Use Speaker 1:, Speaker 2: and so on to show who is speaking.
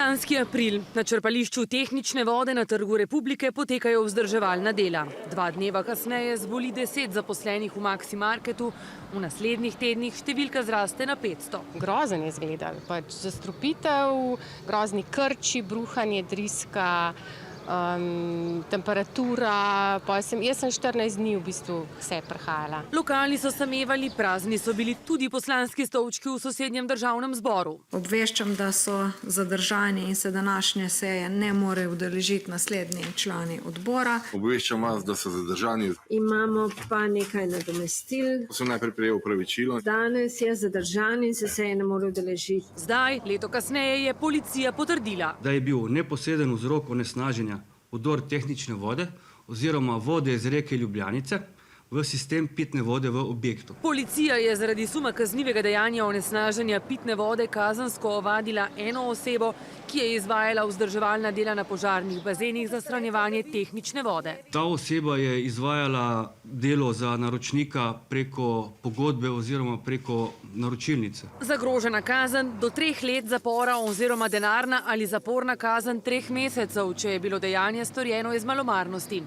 Speaker 1: Lanski april. Na črpališču tehnične vode na Trgu Republike potekajo vzdrževalna dela. 2 dneva kasneje zboli 10 zaposlenih v Maxi Marketu, v naslednjih tednih številka zraste na 500.
Speaker 2: Grozen je izgledal, zastrupitev, grozni krči, bruhanje driska, temperatura, jaz sem 14 dni v bistvu vse prehajala.
Speaker 1: Lokali so samevali, prazni so bili tudi poslanski stolčki v sosednjem državnem zboru.
Speaker 3: Obveščam, da so zadržani in se današnje seje ne morejo udeležiti naslednji člani odbora.
Speaker 4: Obveščam vas, da so zadržani.
Speaker 5: Imamo pa nekaj nadomestil.
Speaker 4: Sem najprej prejel opravičilo.
Speaker 5: Danes je zadržan in se seje ne more udeležiti.
Speaker 1: Zdaj, leto kasneje, je policija potrdila,
Speaker 6: da je bil neposreden vzrok onesnaženja vdor tehnične vode oziroma vode iz reke Ljubljanice v sistem pitne vode v objektu.
Speaker 1: Policija je zaradi suma kaznivega dejanja onesnaženja pitne vode kazensko ovadila eno osebo, ki je izvajala vzdrževalna dela na požarnih bazenih za shranjevanje tehnične vode.
Speaker 6: Ta oseba je izvajala delo za naročnika preko pogodbe oziroma preko naročilnice.
Speaker 1: Zagrožena kazen do 3 let zapora oziroma denarna ali zaporna kazen 3 mesecev, če je bilo dejanje storjeno iz malomarnosti.